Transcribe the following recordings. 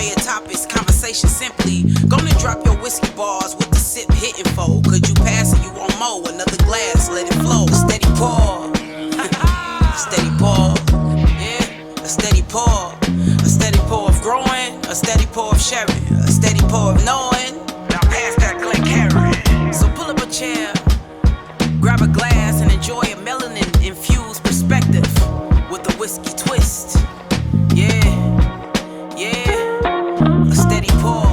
array of topics, conversation simply. Gonna drop your whiskey bars with the sip hitting fold. Could you pass it? You want more? Another glass, let it flow. Steady pour. Steady pour. Yeah, a steady pour. A steady pour of growing, a steady pour of sharing, a steady pour of knowing. Now pass that Glenfiddich. So pull up a chair, grab a glass, and enjoy a melanin-infused perspective with a whiskey twist. Yeah, a steady pour.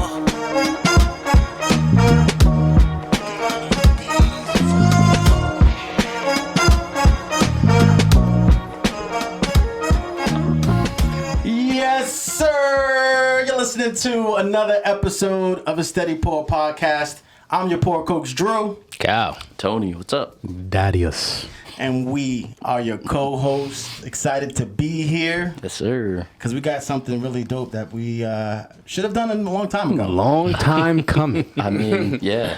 Yes, sir. You're listening to another episode of a Steady Pour podcast. I'm your pour coach, Drew. Cow. Tony, what's up? Darius. And we are your co-hosts. Excited to be here. Yes, sir. Because we got something really dope that we should have done a long time ago. A long time coming. I mean, yeah.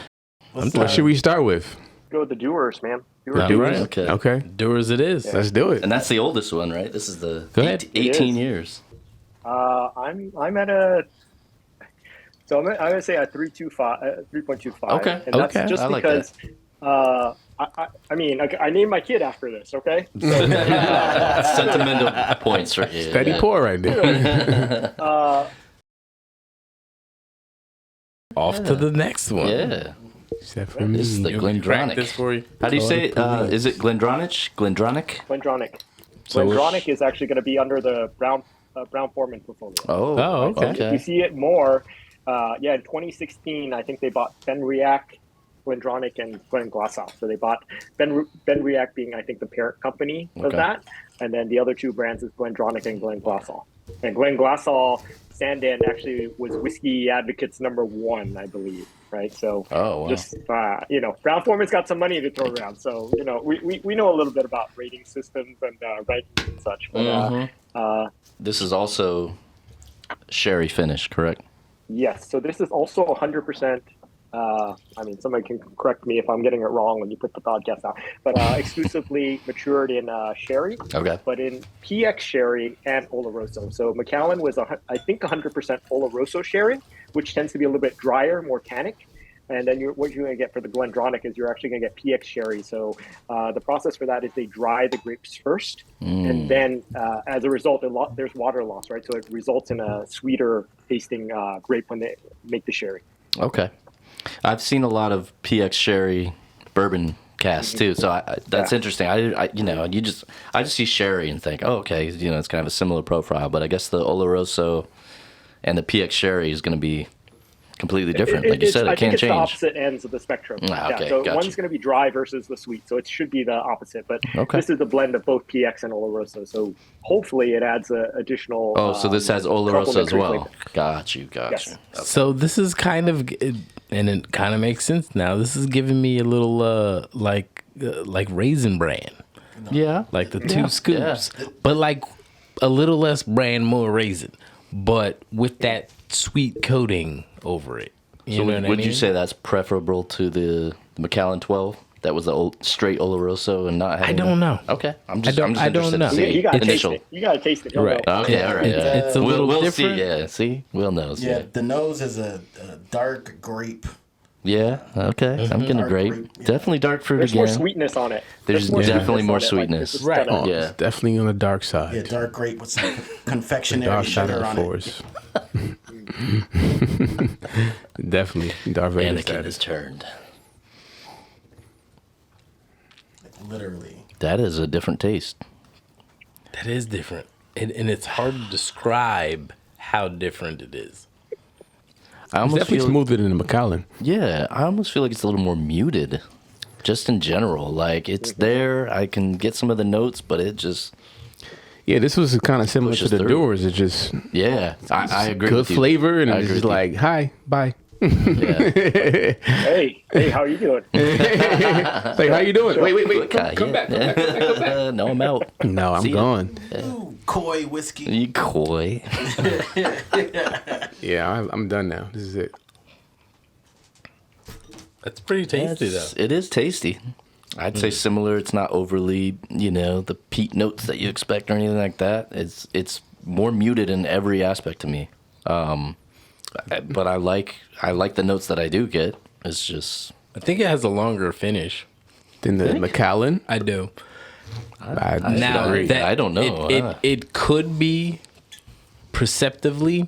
What should we start with? Go with the Dewars, man. Dewars? Okay. Okay. Dewars it is. Yeah. Let's do it. And that's the oldest one, right? This is the Go ahead. 18 years. I'm at a. So I'm gonna say a 3.25. Okay. And that's Okay. just I like because. I mean, I named my kid after this. Okay. So, Sentimental points right here. Steady pour right there. Off to the next one. Yeah. Except for me. This is the Crack Glendronach. this for you. How do you say it? Is it Glendronach? Glendronach? Glendronach. So Glendronach is actually going to be under the Brown Forman portfolio. Oh, okay. You see it more. In 2016, I think they bought Ben Riach, Glendronach, and Glenglassaugh. So they bought Ben Riach being, I think, the parent company of that, and then the other two brands is Glendronach and Glenglassaugh. And Glenglassaugh Sandan actually was Whiskey Advocates #1, I believe. Right. So just Brown Forman's got some money to throw around. So we know a little bit about rating systems and rankings and such. But this is also sherry finish, correct? yes. So this is also 100%. I mean, somebody can correct me if I'm getting it wrong when you put the podcast out. But exclusively matured in sherry. Okay. But in PX sherry and Oloroso. So Macallan was I think 100% Oloroso sherry, which tends to be a little bit drier, more tannic. And then what you're going to get for the Glendronach is you're actually going to get PX sherry. So the process for that is they dry the grapes first, and then as a result, there's water loss, right? So it results in a sweeter tasting grape when they make the sherry. Okay. I've seen a lot of PX sherry bourbon casts too, so that's interesting. I just see sherry and think, oh, okay, it's kind of a similar profile, but I guess the Oloroso and the PX sherry is going to be completely different. Like you said, it can change. I think it's the opposite ends of the spectrum. Okay, so gotcha. one's going to be dry versus the sweet, so it should be the opposite. But this is the blend of both PX and Oloroso, so hopefully it adds additional. Oh, so this has Oloroso as well. flavor. Got you. Yes. Okay. So this is kind of, and it kind of makes sense now. This is giving me a little like Raisin Bran, Yeah. like the two scoops, but like a little less bran, more raisin, but with that sweet coating over it. You know what I mean? Would you say that's preferable to the Macallan 12? That was the straight Oloroso and not having. I don't know. Okay, I'm just I don't interested know. to see You got to taste initial. it. You got to taste it. Right. Okay, all right. It's a little we'll different. see. Yeah, see, Will knows. Yeah, the nose is a dark grape. Yeah. Okay, I'm getting a Dark grape. grape, yeah. Definitely dark fruit There's again. more sweetness on it. There's more definitely more on it. Like, sweetness. this is Right. kinda- Yeah. It's definitely on the dark side. Yeah, dark grape with some confectionery Dark side sugar of the on force. Definitely. Darth Vader Anakin status. is turned. it. Literally. That is a different taste. That is different, and it's hard to describe how different it is. I It's almost definitely feel. smoother than the Macallan. Yeah, I almost feel like it's a little more muted, just in general. Like it's there, I can get some of the notes, but it just. Yeah, this was kind of similar to Pushes the through. Doors. It's just Yeah, I agree. good with you. flavor, and I it's agree just with you. like, hi, bye. Yeah. Hey, how you doing? Like, how you doing? Wait, come back. No, I'm out. No, I'm See ya. gone. Ooh, coy whiskey. You coy. Yeah, I'm done now. This is it. That's pretty tasty, though. It is tasty. I'd say similar. It's not overly, the peat notes that you expect or anything like that. It's more muted in every aspect to me. But I like the notes that I do get. It's just I think it has a longer finish. Than the Macallan? I do. I Now disagree. that I don't know. It could be perceptively.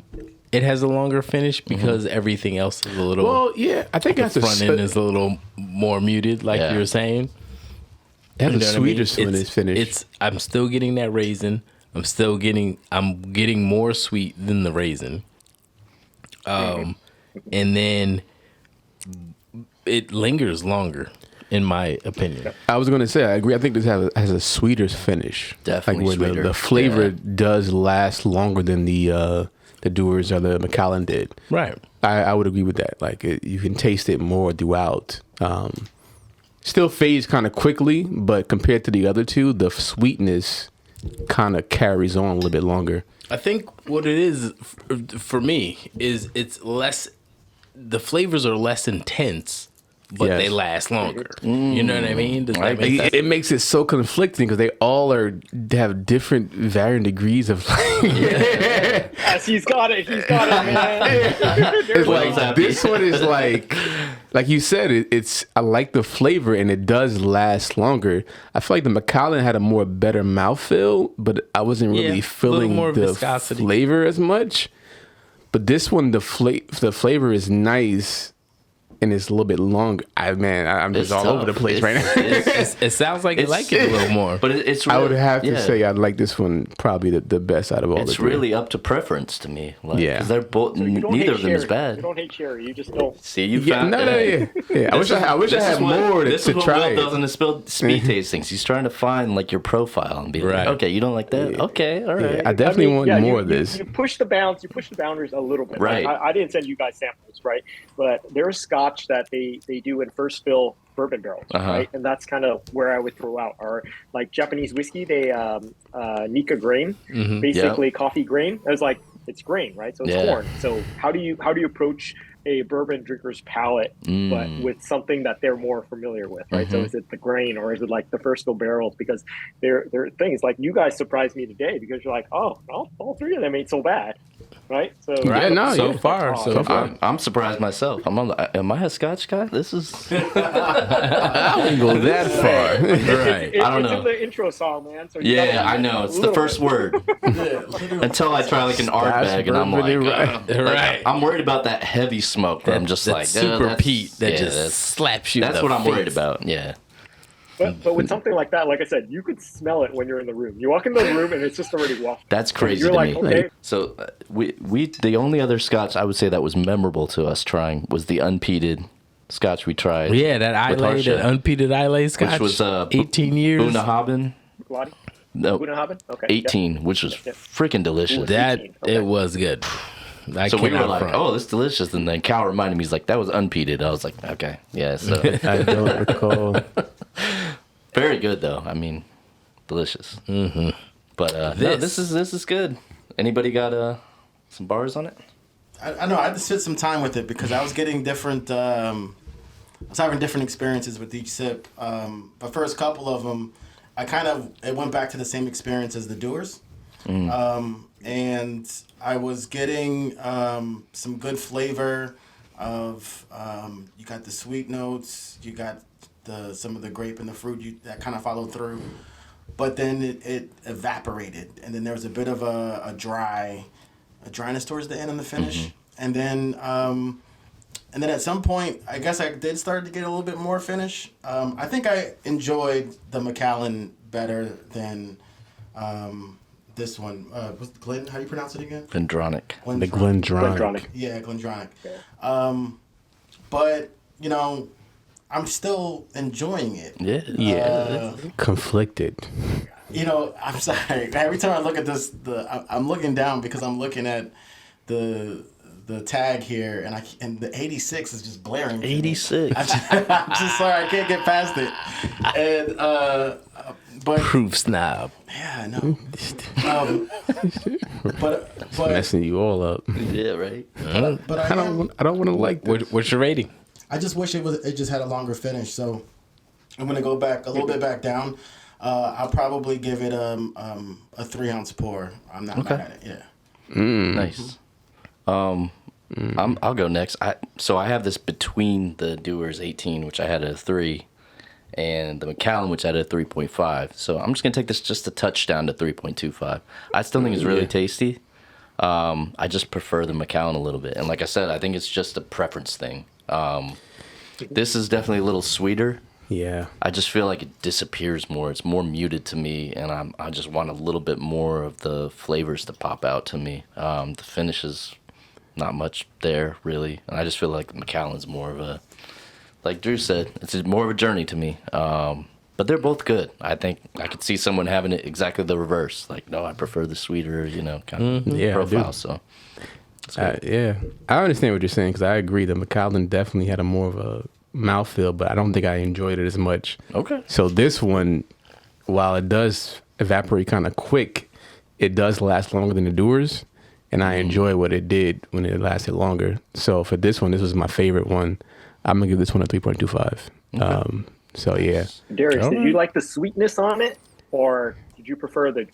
It has a longer finish because everything else is a little. Well, yeah, I think the that's front end is a little more muted, like you were saying. It has You know a what I mean? sweeter finish. I'm still getting that raisin. I'm getting more sweet than the raisin. And then it lingers longer, in my opinion. I was going to say, I agree. I think this has a sweeter finish. Definitely like where sweeter. The flavor Yeah. does last longer than the Dewars or the Macallan did. Right. I would agree with that. Like you can taste it more throughout. Still fades kind of quickly, but compared to the other two, the sweetness kind of carries on a little bit longer. I think what it is for me is it's less. The flavors are less intense, but Yes. they last longer. You know what I mean? Does that make sense? It makes it so conflicting because they all have different varying degrees of Yes, he's got it, man. It's Well, like happy. this one is like you said, it's I like the flavor and it does last longer. I feel like the Macallan had a more better mouthfeel, but I wasn't Yeah, really a little feeling more the viscosity. flavor as much. But this one, the flavor is nice and it's a little bit longer. I'm just It's all over the tough. place right now. It sounds like you like it a little more. But it's. I Really, would have to yeah. say I like this one probably the best out of all the It's three. really up to preference to me. Like, Yeah. because they're both. You don't Neither hate of them is cherry. bad. You don't hate cherry. You just don't. See, you Yeah, found. yeah. I wish I had more This to is what try Will it. does in his speed tastings. He's trying to find like your profile and be like, Right. okay, you don't like that? Okay, all right. Yeah, I definitely want more of this. You push the bounds. You push the boundaries a little bit. Right. Like, I didn't send you guys samples, right? But there's Scotch that they do in first fill bourbon barrels, right? And that's kind of where I would throw out. Or like Japanese whiskey, they Nika grain, basically coffee grain. I was like, it's grain, right? So it's corn. So how do you approach a bourbon drinker's palate, but with something that they're more familiar with, right? So is it the grain or is it like the first fill barrels? Because there are things like you guys surprised me today because you're like, oh, no, all three of them ain't so bad, right? So So far. I'm surprised myself. Am I a Scotch guy? This is. I wouldn't go that far. Right. It's I don't know. in the intro song, man. So you Yeah, gotta- I know. It's the little first bit. word. Until I try like an art Scotch bag and I'm bourbon, like, right. Right. I'm worried about that heavy smoke where I'm just that like, super that's- Pete that yeah, just that's- slaps you. in That's the what I'm worried face. about. Yeah. But with something like that, like I said, you could smell it when you're in the room. You walk in the room and it's just already wafted. That's crazy You're to like, me. okay. So we the only other Scotch I would say that was memorable to us trying was the unpeated Scotch we tried. Yeah, that with Islay, Harsha, that unpeated Islay Scotch, which was 18 years. Bunnahabhain. Gladi? No, Bunnahabhain? Okay. 18, which was freaking delicious. That 18, okay. it was good. I So we were cannot like, front. "Oh, this is delicious," and then Cal reminded me, he's like, "That was unpeated." I was like, "Okay, yeah." So I don't recall. very good though. I mean, delicious. Mm-hmm. But no, this is good. Anybody got some bars on it? I know I had to sit some time with it because I was getting different. I was having different experiences with each sip. The first couple of them, it went back to the same experience as the Dewars, and I was getting some good flavor of. You got the sweet notes. You got some of the grape and the fruit that kind of followed through, but then it evaporated, and then there was a bit of a dryness towards the end on the finish, and then at some point, I guess I did start to get a little bit more finish. I think I enjoyed the Macallan better than this one. What's Glen? How do you pronounce it again? Glendronach. The Glendronach. Glendronach. Yeah, Glendronach. But I'm still enjoying it. Yeah. Conflicted. I'm sorry. Every time I look at this, I'm looking down because I'm looking at the tag here, and the 86 is just blaring. 86. I'm just sorry, I can't get past it. And but Proof snob. yeah, I know. But Messing you all up. Yeah, right. but I don't want to like this. What's your rating? I just wish it just had a longer finish. So I'm gonna go back a little bit back down. I'll probably give it a 3-ounce pour. I'm not mad at it. Yeah. Nice. I'll go next. So I have this between the Dewar's 18, which I had at a 3, and the Macallan, which I had at a 3.5. So I'm just gonna take this just a touch down to 3.25. I still think it's really tasty. I just prefer the Macallan a little bit, and like I said, I think it's just a preference thing. This is definitely a little sweeter. Yeah. I just feel like it disappears more. It's more muted to me, and I just want a little bit more of the flavors to pop out to me. The finish is not much there, really. And I just feel like Macallan's more of a, like Drew said, it's more of a journey to me. But they're both good. I think I could see someone having it exactly the reverse. Like, no, I prefer the sweeter, kind of profile. So, yeah. I understand what you're saying because I agree that Macallan definitely had a more of a mouthfeel, but I don't think I enjoyed it as much. Okay. So this one, while it does evaporate kind of quick, it does last longer than the Dewar's. And I enjoy what it did when it lasted longer. So for this one, this was my favorite one. I'm going to give this one a 3.25. Okay. So, yeah. Darius, did you like the sweetness on it? Or did you prefer the,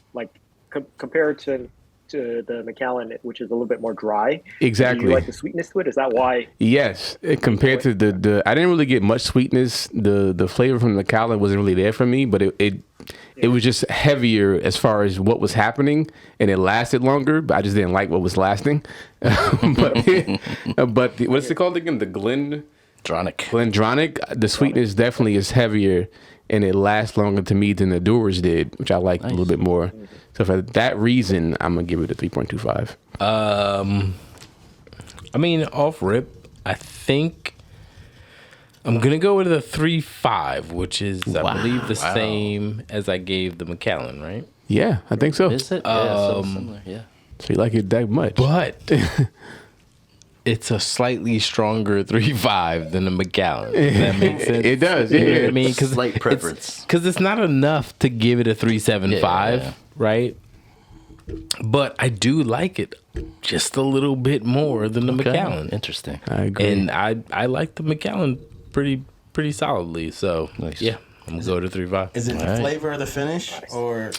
compared to the Macallan, which is a little bit more dry? Exactly. Do you like the sweetness to it? Is that why? Yes. Compared to the I didn't really get much sweetness. The flavor from the Macallan wasn't really there for me, but it was just heavier as far as what was happening, and it lasted longer, but I just didn't like what was lasting. but what's it called again? The Glendronach. The sweetness definitely is heavier, and it lasts longer to me than the Dewar's did, which I liked a little bit more. So for that reason, I'm going to give it a 3.25. I mean, off rip, I think I'm going to go with a 3.5, which is, I believe, the same as I gave the Macallan, right? Yeah, I think so. is it? Yeah, so similar. Yeah. So you like it that much. But it's a slightly stronger 3.5 than the Macallan. Does that make sense? It does. You know Yeah. what I mean? Slight preference. Because it's not enough to give it a 3.75, right? But I do like it just a little bit more than the Macallan. Interesting. I agree. And I like the Macallan pretty solidly. So, yeah, I'm going to go to 3.5. Is it the flavor of the finish or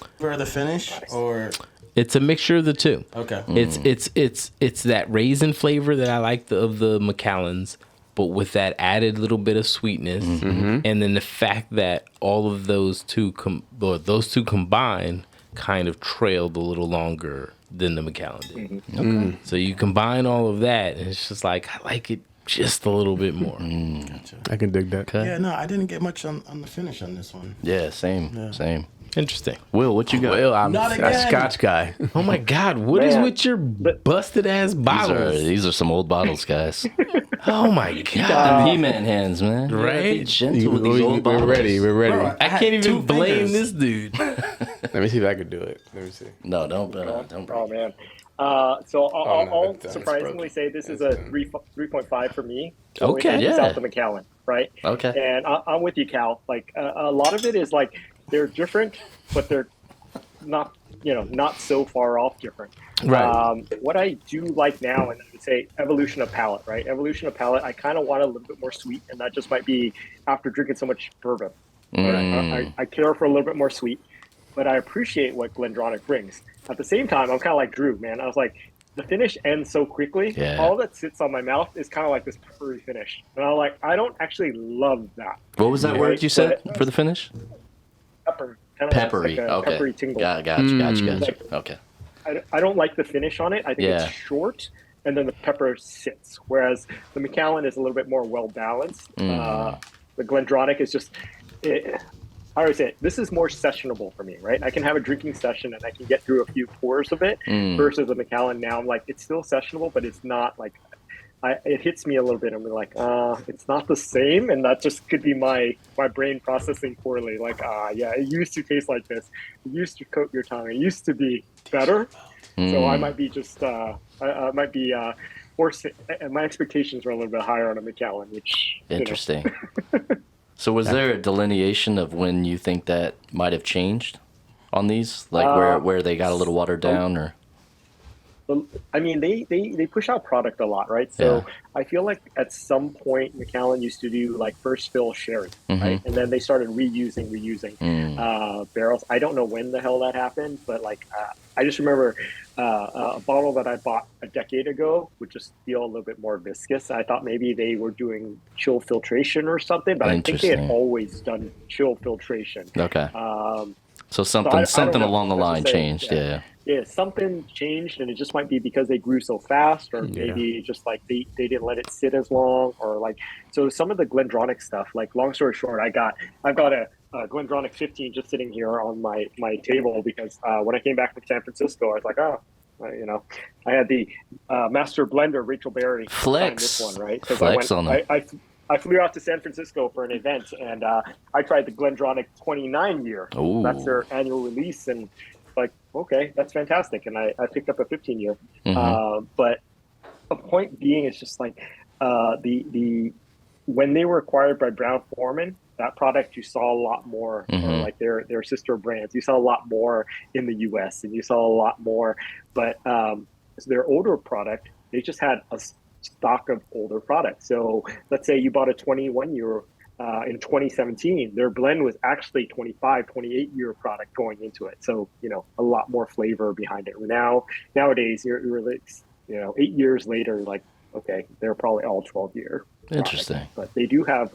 It's a mixture of the two. Okay. It's that raisin flavor that I like of the Macallans, but with that added little bit of sweetness, and then the fact that all of those two combined kind of trailed a little longer than the Macallan did. Okay. So you combine all of that, and it's just like I like it just a little bit more. Gotcha. I can dig that. Okay. Yeah, no, I didn't get much on the finish on this one. Yeah, same. Interesting. Will, what you got? Well, I'm Not a again. Scotch guy. Oh my God, what is Man. with your busted ass bottles? These are some old bottles, guys. Oh my God. He-Man hands, man. You gotta be Right? gentle with these old bottles. We're ready. Bro, I can't even two blame fingers. this dude. Let me see if I can do it. Let me see. No, don't Oh break. man. So I'll that's surprisingly broken. say this is a 3.5 for me. Okay, yeah. Without the Macallan, right? Okay. And I'm with you, Cal. Like a lot of it is like they're different, but they're not so far off different. Right. What I do like now, and I would say evolution of palate, right? Evolution of palate. I kind of want a little bit more sweet, and that just might be after drinking so much bourbon. I care for a little bit more sweet, but I appreciate what Glendronach brings. At the same time, I'm kind of like Drew, man. I was like, the finish ends so quickly. Yeah. All that sits on my mouth is kind of like this peppery finish, and I'm like, I don't actually love that. What was that Yeah. word you said for the finish? Pepper. Kind of Peppery. like a Okay. peppery tingle. Gotcha. Okay. I don't like the finish on it. I think Yeah. it's short, and then the pepper sits. Whereas the Macallan is a little bit more well balanced. The Glendronach is just. I always say this is more sessionable for me, right? I can have a drinking session and I can get through a few pours of it. Versus the Macallan, now I'm like, it's still sessionable, but it's not like. It hits me a little bit. I'm like, it's not the same, and that just could be my brain processing poorly. Like, yeah, it used to taste like this. It used to coat your tongue. It used to be better. So I might be just, I might be forcing. My expectations are a little bit higher on a Macallan, which Interesting. So was there a delineation of when you think that might have changed on these? Like where they got a little watered down or? I mean, they push out product a lot, right? So I feel like at some point Macallan used to do like first fill sherry, right? And then they started reusing barrels. I don't know when the hell that happened, but like I just remember a bottle that I bought a decade ago would just feel a little bit more viscous. I thought maybe they were doing chill filtration or something, but I think they had always done chill filtration. Okay. So I something don't know. along the line Say, changed. Yeah, something changed, and it just might be because they grew so fast, or maybe just like they didn't let it sit as long, or like so. Some of the Glendronach stuff, like long story short, I've got a Glendronach 15 just sitting here on my table because when I came back from San Francisco, I was like, I had the master blender Rachel Berry Flex this one, right? Flex on them. I flew out to San Francisco for an event, and I tried the Glendronach 29 year. Ooh. That's their annual release, and like, okay, that's fantastic. And I picked up a 15 year. But the point being, it's just like the when they were acquired by Brown-Forman, that product you saw a lot more, or like their sister brands. You saw a lot more in the U.S. and you saw a lot more. But their older product, they just had a stock of older products. So let's say you bought a 21 year in 2017, their blend was actually 25, 28 year product going into it. So, a lot more flavor behind it. Nowadays, you're like, 8 years later, like, okay, they're probably all 12 year. Interesting. But they do have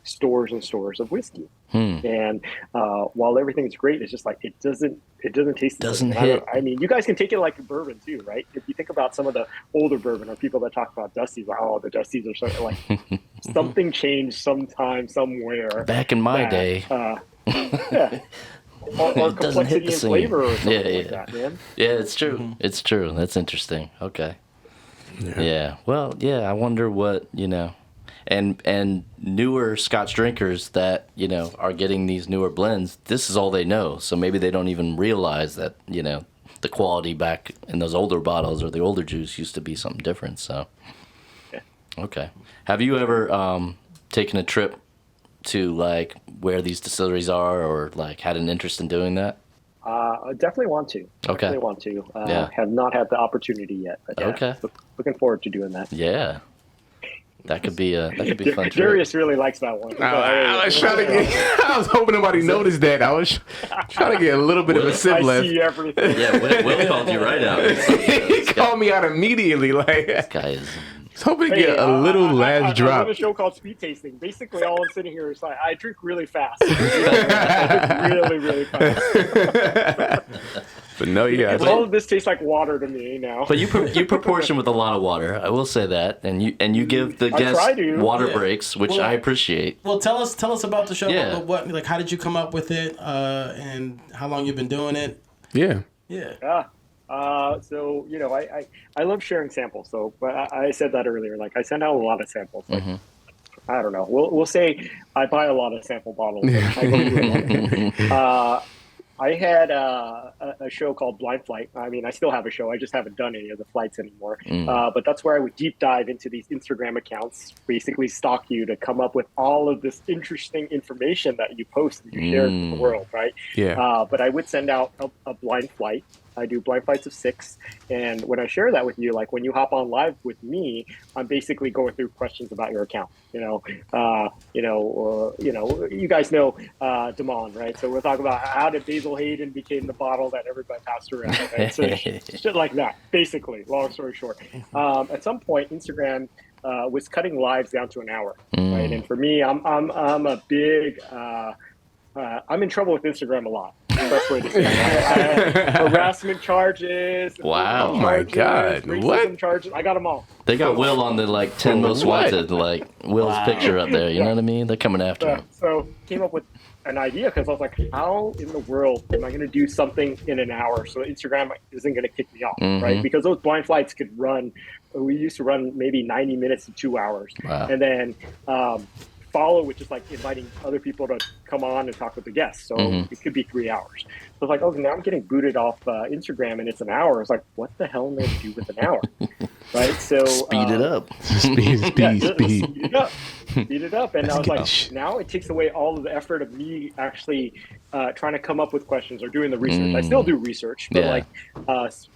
stores and stores of whiskey. And while everything's great, it's just like it doesn't taste the same. Hit. I mean, you guys can take it like a bourbon too, right? If you think about some of the older bourbon or people that talk about Dusties, like, the Dusties are so like something changed sometime somewhere. Back in my day. Yeah. Or complexity and flavor or something like that, man. Yeah, it's true. It's true. That's interesting. Okay. Yeah. Well, yeah, I wonder what, and newer Scotch drinkers that, are getting these newer blends, this is all they know. So maybe they don't even realize that, the quality back in those older bottles or the older juice used to be something different. So, okay. Have you ever taken a trip to like where these distilleries are, or like had an interest in doing that? I definitely want to. Okay. Definitely want to. Have not had the opportunity yet. But okay. Looking forward to doing that. Yeah. That could be a fun trip. Darius really likes that one. I was trying to get. I was hoping nobody noticed that. I was trying to get a little bit of a sip left. I see everything. Yeah, Will called you right out. He called me out immediately. Like, this guy is. I was hoping to get a little last drop. I have a show called Speed Tasting. Basically, all I'm sitting here is like, I drink really fast. really, really fast. But no, yeah. All of this tastes like water to me now. But you proportion with a lot of water. I will say that, and you give the guests water breaks, which I appreciate. Well, tell us about the show. Yeah. What like how did you come up with it, and how long you've been doing it? Yeah. So I love sharing samples. So, but I said that earlier. Like I send out a lot of samples. Like, I don't know. We'll say I buy a lot of sample bottles. I go through a lot. I had a show called Blind Flight. I mean, I still have a show. I just haven't done any of the flights anymore. But that's where I would deep dive into these Instagram accounts, basically stalk you to come up with all of this interesting information that you post and you share with the world, right? Yeah. But I would send out a blind flight. I do blind flights of 6, and when I share that with you, like when you hop on live with me, I'm basically going through questions about your account. You guys know Damon, right? So we'll talk about how did Basil Hayden became the bottle that everybody passed around, right? So shit like that, basically. Long story short, at some point, Instagram was cutting lives down to an hour, right? And for me, I'm a big I'm in trouble with Instagram a lot. Best way to say it. Harassment charges. Wow. Oh my God. What? Charges. I got them all. They got Will on the 10 most wanted, Will's picture up there. You know what I mean? They're coming after him. So came up with an idea because I was like, how in the world am I going to do something in an hour so Instagram isn't going to kick me off, right? Because those blind flights could run. We used to run maybe 90 minutes to 2 hours, and then follow, which is like inviting other people to come on and talk with the guests. So it could be 3 hours. So it's like, now I'm getting booted off Instagram and it's an hour. It's like, what the hell am I going to do with an hour? Right? So speed it up. Speed. Speed it up. Speed it up. And I was get like, now it takes away all of the effort of me actually trying to come up with questions or doing the research. I still do research, but like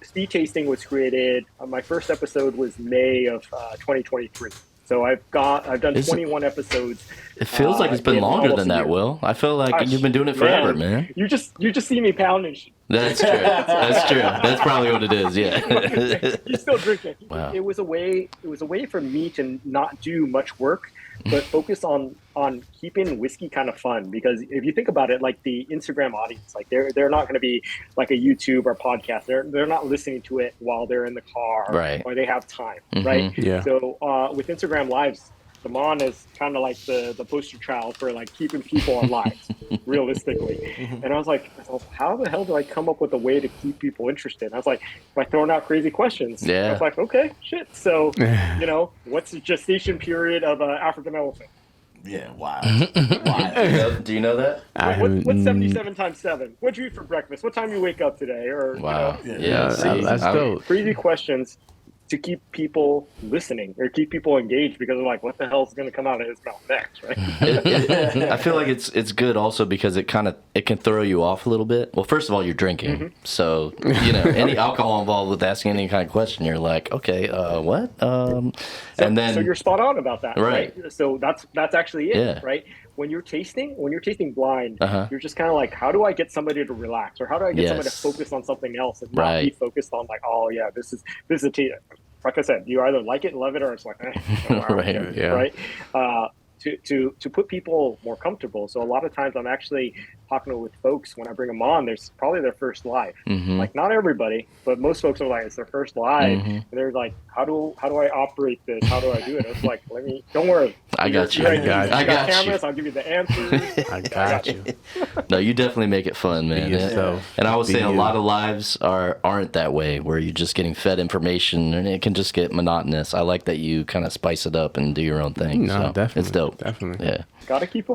speed tasting was created. My first episode was May of 2023. So I've done 21 episodes. It feels like it's been longer than that, Will. I feel like you've been doing it forever, man. You just see me pounding shit. That's true. That's true. That's probably what it is. Yeah. You're still drinking. Wow. It was a way for me to not do much work, but focus on keeping whiskey kind of fun. Because if you think about it, like the Instagram audience, like they're not going to be like a YouTube or podcast. They're not listening to it while they're in the car, right, or they have time, right? Yeah. So with Instagram Lives, Damon is kind of like the poster child for like keeping people on lives, realistically. And I was like, how the hell do I come up with a way to keep people interested? I was like, by throwing out crazy questions. Yeah. I was like, okay, shit. So, what's the gestation period of an African elephant? Yeah, wow. Do you know that? What's 77 times 7? What'd you eat for breakfast? What time you wake up today? Or Wow. That's dope. crazy questions to keep people listening or keep people engaged, because they're like, what the hell is going to come out of his mouth next, right? I feel like it's good also because it can throw you off a little bit. Well, first of all, you're drinking, so any alcohol involved with asking any kind of question, you're like, okay, what? And then so you're spot on about that, right? So that's actually it, right? When you're tasting blind, you're just kind of like, how do I get somebody to relax, or how do I get somebody to focus on something else and not be focused on like, oh yeah, this is a tea. Like I said, you either like it, love it, or it's like, right? To put people more comfortable. So a lot of times I'm actually talking with folks when I bring them on. There's probably their first live. Like not everybody, but most folks are like, it's their first live, and they're like, how do I operate this? How do I do it? It's like, don't worry. I got you. I got cameras. I'll give you the answers. I got you. No, you definitely make it fun, man. And I would say a lot of lives aren't that way, where you're just getting fed information and it can just get monotonous. I like that you kind of spice it up and do your own thing. No, definitely. It's dope. Definitely. Yeah. Gotta keep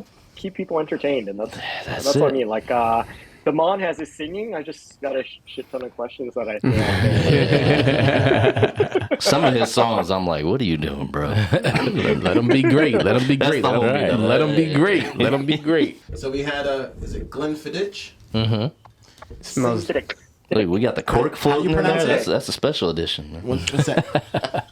people entertained, and that's it. what I mean. Like Damon has his singing. I just got a shit ton of questions that I think. Some of his songs, I'm like, what are you doing, bro? Let them be great. Let them be great. the whole All right. bit. Let them be great. Let them be great. So we had is it Glenfiddich? Smells. Look, we got the cork floating in pronounce there. it? That's a special edition. What's that?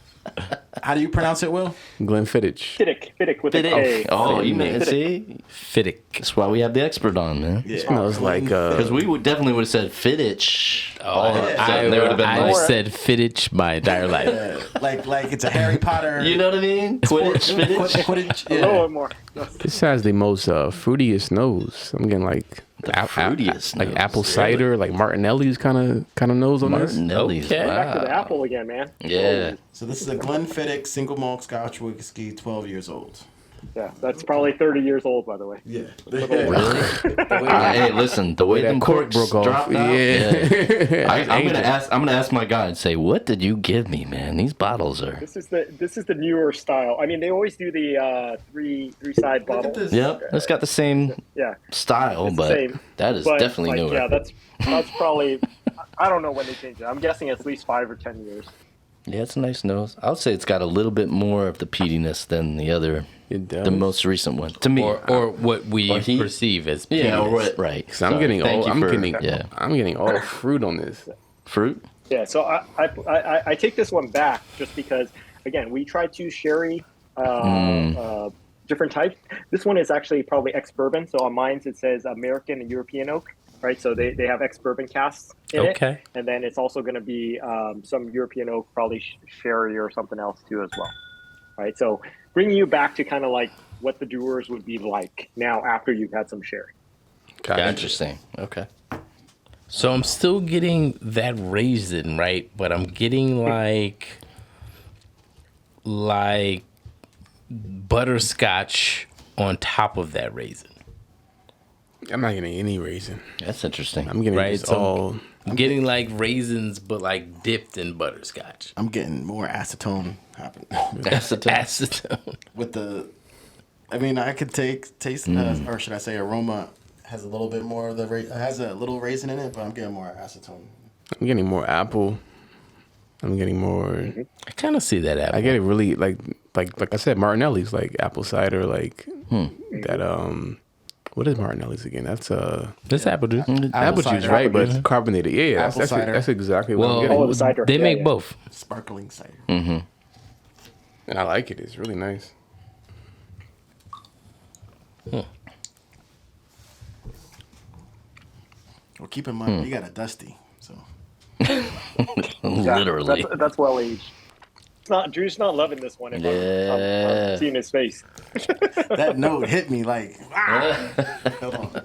How do you pronounce it, Will? Glenfiddich. Fiddick with a K. Oh, you mean see? Fiddick. That's why we have the expert on, man. Yeah. Smells like Because we definitely would have said Fiddich. I said Fiddich by Dire Life. Like it's a Harry Potter. You know what I mean? Quidditch, Fiddich. Quidditch. A little bit more. this has the most fruitiest nose. I'm getting like Fruitiest like nose, apple cider, like Martinelli's kind of nose on this. Martinelli's. Okay. Back to the Wow. apple again, man. Yeah. So this is a Glenfiddich single malt Scotch whiskey, 12 years old. Yeah, that's probably 30 years old, by the way. Yeah. Hey, listen, the way That them cork corks broke off. dropped out. Yeah. I'm gonna ask my guy and say, what did you give me, man? These bottles are. This is the newer style. I mean, they always do the three side Look at bottle. this. Yep, it's got the same Yeah, style, it's the but same. that is But, definitely like, newer. Yeah, that's probably. I don't know when they changed it. I'm guessing at least 5 or 10 years. Yeah, it's a nice nose. I would say it's got a little bit more of the peatiness than the other, It does. the most recent one. To me, Or what we Or heat. perceive as yeah, penis. right. So I'm Sorry. getting Thank all. you I'm for- getting. yeah. I'm getting all fruit on this. Fruit. Yeah, so I take this one back just because, again, we tried to sherry different types. This one is actually probably ex-bourbon. So on mine it says American and European oak, right? So they have ex-bourbon casks in it. Okay. And then it's also going to be some European oak, probably sherry or something else too as well, right? So bringing you back to kind of like what the Dewars would be like now after you've had some sherry. Interesting. Okay. So I'm still getting that raisin, right? But I'm getting like butterscotch on top of that raisin. I'm not getting any raisin. That's interesting. I'm getting Right, just so- all. I'm getting like raisins, but like dipped in butterscotch. I'm getting more acetone happening Acetone. with the. I mean, I could taste, or should I say, aroma has a little bit more of the has a little raisin in it, but I'm getting more acetone. I'm getting more apple. I'm getting more. I kind of see that I apple. get it really like like I said, Martinelli's, like apple cider, like that. What is Martinelli's again? That's This apple juice. apple juice, cider. right? But it's carbonated. Yeah, Apple cider. that's exactly what I'm Well, getting. Oh, the cider. they Yeah, make yeah. both. Sparkling cider. And I like it. It's really nice. Well, keep in mind, you got a Dusty. So Literally. That's well aged. It's not. Drew's not loving this one. If I'm seeing his face. that note hit me like, hold on.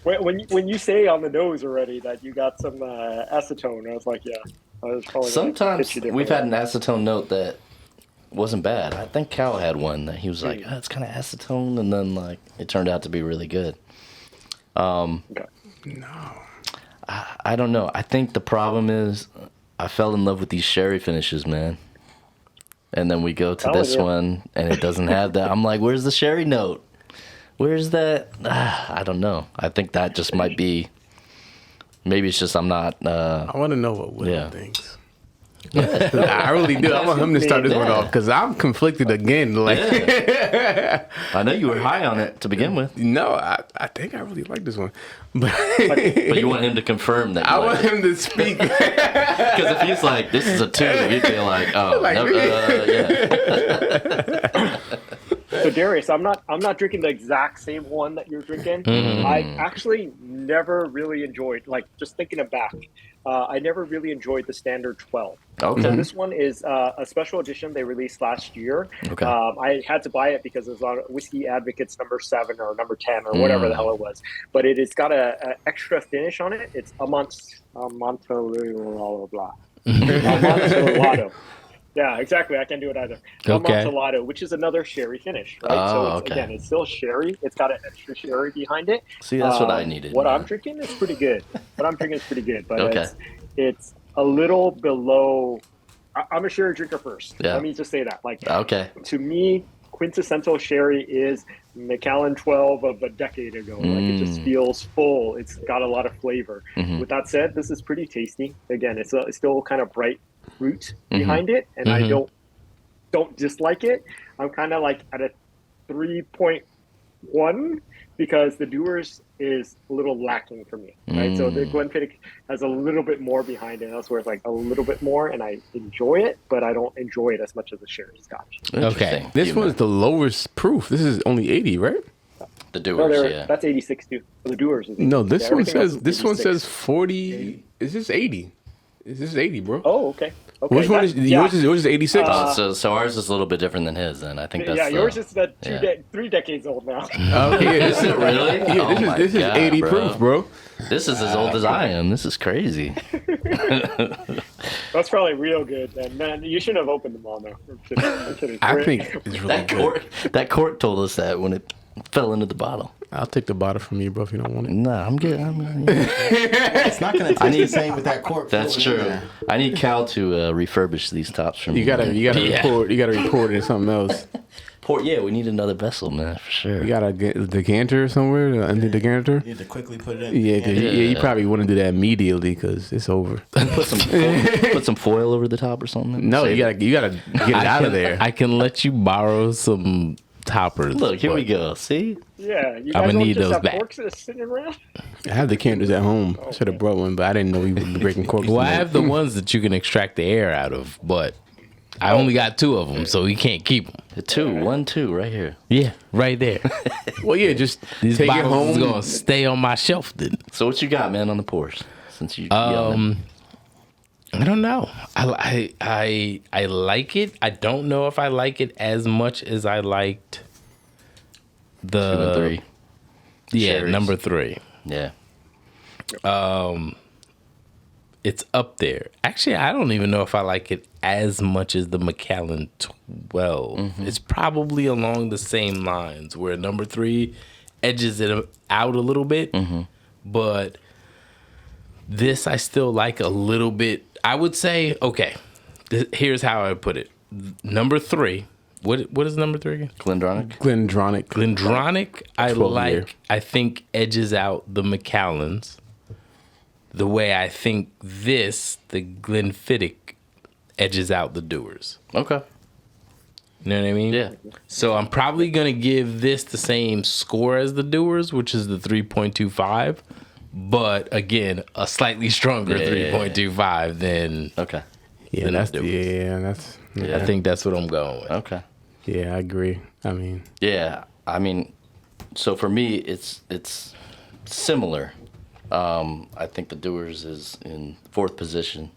When you say on the nose already that you got some acetone, I was like, yeah. I was probably gonna Sometimes hit you we've had differently. an acetone note that wasn't bad. I think Cal had one that he was like, oh, it's kind of acetone, and then like it turned out to be really good. Okay. I don't know. I think the problem is I fell in love with these sherry finishes, man. And then we go to this one, and it doesn't have that. I'm like, where's the sherry note? Where's that? I don't know. I think that just might be. Maybe it's just I'm not. I want to know what Will Yeah. thinks. I really do. I want him to start this one off because I'm conflicted again. Like, I know you were high on it to begin with, no, I think I really like this one, but but you want him to confirm that. I You want like him to speak. because if he's like, this is a 2, you'd be like, oh, Like, no, yeah. So Darius, I'm not drinking the exact same one that you're drinking. I actually never really enjoyed, like just thinking it back, I never really enjoyed the standard 12. Okay. So this one is a special edition they released last year. Okay. I had to buy it because it was on Whiskey Advocates number 7 or number 10 or whatever the hell it was. But it has got a extra finish on it. It's Amontillado. Yeah, exactly. I can't do it either. Okay. Amontillado, which is another sherry finish, right? So it's, okay. again, it's still sherry. It's got an extra sherry behind it. See, that's what I needed. What I'm drinking is pretty good. But Okay. it's a little below. I'm a sherry drinker first. Yeah. Let me just say that. Like, Okay. to me, quintessential sherry is Macallan 12 of a decade ago. Like, it just feels full. It's got a lot of flavor. With that said, this is pretty tasty. Again, it's still kind of bright fruit behind it, and I don't dislike it. I'm kind of like at a 3.1 because the Dewar's is a little lacking for me, right? So the Glenfiddich has a little bit more behind it. That's where it's like a little bit more, and I enjoy it, but I don't enjoy it as much as the sherry scotch. Interesting. This one's the lowest proof. This is only 80, right? The No, Dewars, yeah. that's 86 too. The Dewar's is 86. No, this one Everything else says is this one 86. says 40. Is this 80? Is this 80, bro? Oh, okay. Okay. Which one is yours? Yours is 86. So ours is a little bit different than his, then. I think that's yours is the 3 decades old now. Okay, yeah, Is it really? Yeah, this is 80 proof, bro. This is as old as I am. This is crazy. That's probably real good. And man, you shouldn't have opened them all now. I'm kidding. I think it's really good. That cork told us that when it fell into the bottle. I'll take the bottle from you, bro, if you don't want it. Nah, I'm good. It's not going to taste the same with that cork. That's floating in true. there. I need Cal to refurbish these tops for me. You gotta report it in something else. Yeah, we need another vessel, man, for sure. You got a decanter somewhere, the decanter. You need to quickly put it in. Yeah, 'cause you probably want to do that immediately because it's over. Put some foil over the top or something. No, Save you it. gotta get it out of there. I can let you borrow some toppers. Look, here we but go. See? Yeah, you I'ma guys don't need just those have back. corks that are sitting around? I have decanters at home. I should have brought one, but I didn't know we would be breaking corks. Well, I tonight. have the ones that you can extract the air out of, but I only got 2 of them, so we can't keep them. The 2 right here. Yeah, right there. Well, yeah, just These take it bottles is home. gonna stay on my shelf then. So what you got, man, on the pours? Since you yelling. I don't know. I like it. I don't know if I like it as much as I liked 2 and 3. Yeah, Cherries. number 3. Yeah. It's up there. Actually, I don't even know if I like it as much as the Macallan 12. It's probably along the same lines where number 3 edges it out a little bit, but this I still like a little bit. I would say, okay, here's how I put it. Number 3, what is number 3 again? Glendronach? Glendronach, I 12 like, year. I think edges out the Macallans the way I think the Glenfiddich edges out the Dewars. Okay. You know what I mean? Yeah. So I'm probably gonna give this the same score as the Dewars, which is the 3.25, but again, a slightly stronger 3.25 than. Okay. Yeah, Then that's I'll do it. Yeah. I think that's what I'm going with. Okay. Yeah, I agree. I mean, Yeah. I mean, so for me, it's similar. I think the Dewars is in 4th position.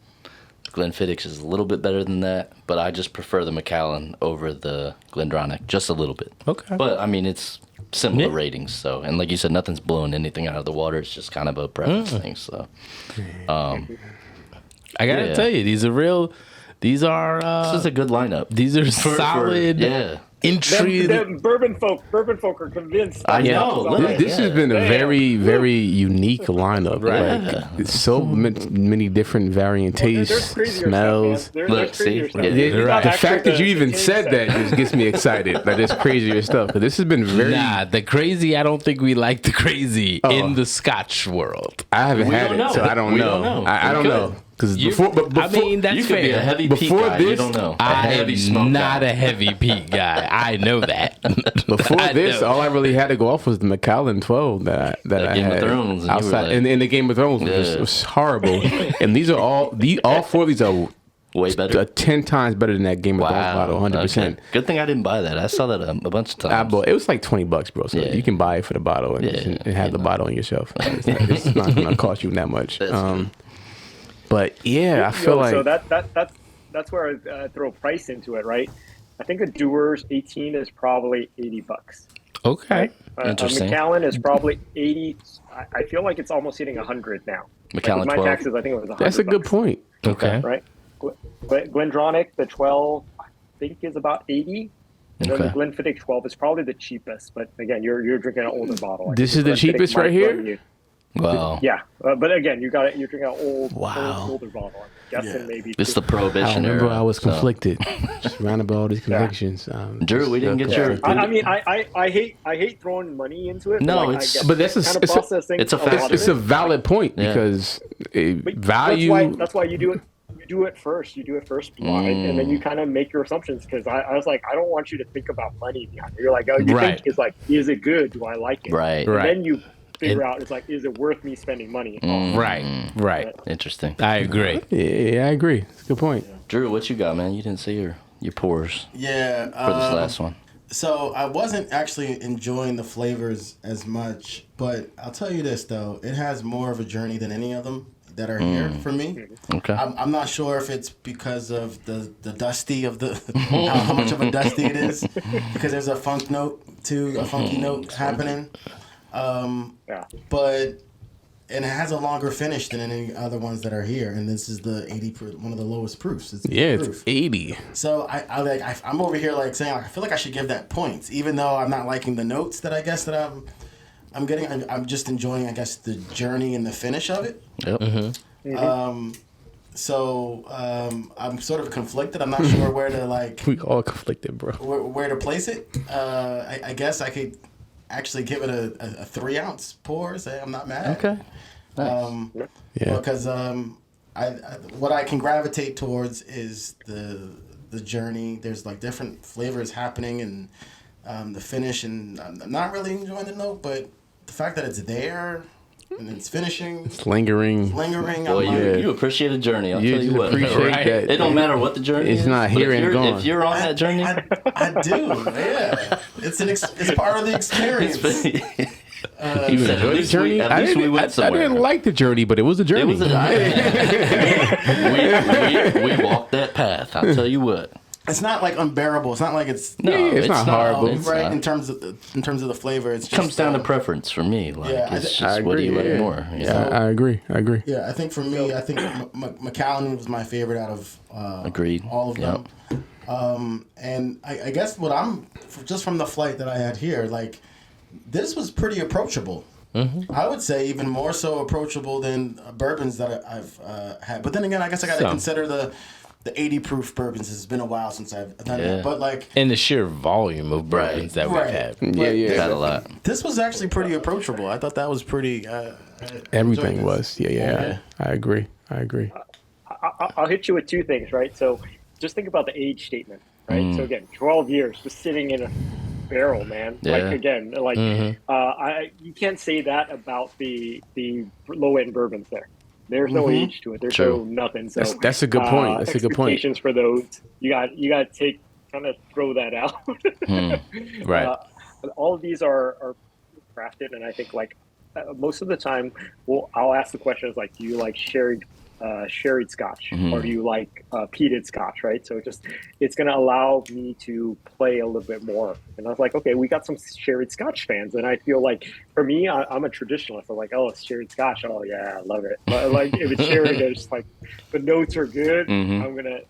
Glenfiddich is a little bit better than that, but I just prefer the Macallan over the Glendronach just a little bit. Okay. But I mean, it's similar ratings. So, and like you said, nothing's blowing anything out of the water. It's just kind of a preference thing. So, I gotta tell you, these are this is a good lineup. these are solid. Yeah. Intrigue. Them bourbon folk are convinced. I know. this has been a very, very unique lineup. Right. Like, it's so many different varying tastes, smells. Look, see? Yeah. The fact that you even said that just gets me excited. Like, there's crazier stuff. Because this has been very. Nah, the crazy. I don't think we like the crazy in the Scotch world. I haven't had don't it, know. so I don't We know. don't know. I don't We know. Because before, I mean, that's You could be a fair. heavy peak Before guy. You this, don't know. A I heavy smoke am not guy. a heavy peak guy. I know that. Before I this, know. all I really had to go off was the Macallan 12 that I Game of had Thrones, and you were outside. like- In the Game of Thrones, it was horrible. And these are all 4 of these are Way better. 10 times better than that Game of Thrones bottle, 100%. Okay. Good thing I didn't buy that. I saw that a bunch of I times. bought, it was like $20, bro. So Yeah. you can buy it for the bottle and, and have the bottle on your shelf. It's not going to cost you that much. That's true. But yeah, I feel like so that's where I throw price into it, right? I think a Dewar's 18 is probably $80. Okay. Interesting. A Macallan is probably 80. I feel like it's almost hitting 100 now. Macallan Like with my 12. taxes, I think it was 100. that's a good point. Okay. Right? Glendronach, the 12, I think is about 80. And then the Okay. Glenfiddich 12 is probably the cheapest. But again, you're drinking an older bottle. I This think is the Glenfiddich cheapest might right here? run you- Wow. Yeah, but again, you're drinking an Wow. older bottle. I'm guessing maybe. It's the I prohibition remember era. I was so. conflicted. Just round about all these convictions. Drew, we didn't get your. I mean, I hate throwing money into it. No, but, like, it's- I get but that's a- kind of it's a- processing. it's a lot fact. of It's it. a valid point Yeah. because But value. That's why you do it. You do it first. You do it first blind, and then you kind of make your assumptions. Because I was like, I don't want you to think about money behind it. You're like, oh, you Right. think it's like, is it good? Do I like it? Right. And Right. then you figure out, it's like, is it worth me spending money on? Right. Interesting. I agree. Yeah, I agree. It's a good point. Drew, what you got, man? You didn't see your pours Yeah. for this last one. So I wasn't actually enjoying the flavors as much, but I'll tell you this though, it has more of a journey than any of them that are here for me. Okay. I'm not sure if it's because of the dusty of the how much of a dusty it is, because there's a funky note happening. Yeah. But and it has a longer finish than any other ones that are here, and this is the 80 one of the lowest proofs. It's 80 Yeah, it's proof. 80. So I'm over here like saying, like, I feel like I should give that points, even though I'm not liking the notes that I guess that I'm getting. I'm just enjoying, I guess, the journey and the finish of it. Yep. So I'm sort of conflicted. I'm not sure where to like We all conflicted, bro. where to place it. I guess I could actually give it a 3 ounce pour. Say I'm not mad. Okay. Yeah. Because what I can gravitate towards is the journey. There's like different flavors happening and the finish, and I'm not really enjoying the note, but the fact that it's there and it's finishing, It's lingering. lingering. Boy, I'm like, you appreciate a journey. I'll You tell you just what. appreciate Right. that. It don't matter what the journey It's is. not but here if and you're- gone. If you're on that journey, I do. Yeah, it's part of the experience. You At enjoy the least journey? at least we went I somewhere. didn't like the journey, but it was a It journey. was we walked that path. I'll tell you what. It's not like unbearable. It's not like it's No, it's not horrible. It's right not. in terms of the flavor. It's It just comes down to preference for me. Like Yeah, it's I just what do you like yeah. more? You Yeah, know? I agree. Yeah, I think for me, I think Macallan was my favorite out of Agreed. all of Yep. them. And I guess what just from the flight that I had here, like this was pretty approachable. I would say even more so approachable than bourbons that I've had. But then again, I guess I got to Some. consider the 80 proof bourbons. It's been a while since I've done Yeah. that. But like And the sheer volume of bourbons that we've Right. had. Yeah. Got a lot. this was actually pretty approachable. I thought that was pretty. Everything enjoyed was. Yeah. I agree. I'll hit you with 2 things, right? So just think about the age statement. right? So again, 12 years just sitting in a barrel, man. Yeah. Like again, like you can't say that about the low end bourbons there. There's no age to it. There's True. no nothing. So That's a good point. That's a good point. Expectations for those, you got to take kind of throw that out. Right. All of these are crafted, and I think like most of the time, I'll ask the questions like, do you like sherried Scotch, or do you like peated Scotch, right? So it's going to allow me to play a little bit more. And I was like, okay, we got some sherried Scotch fans, and I feel like for me, I'm a traditionalist. I'm like, oh, it's sherried Scotch. Oh yeah, I love it. But like if it's sherried, it's like the notes are good.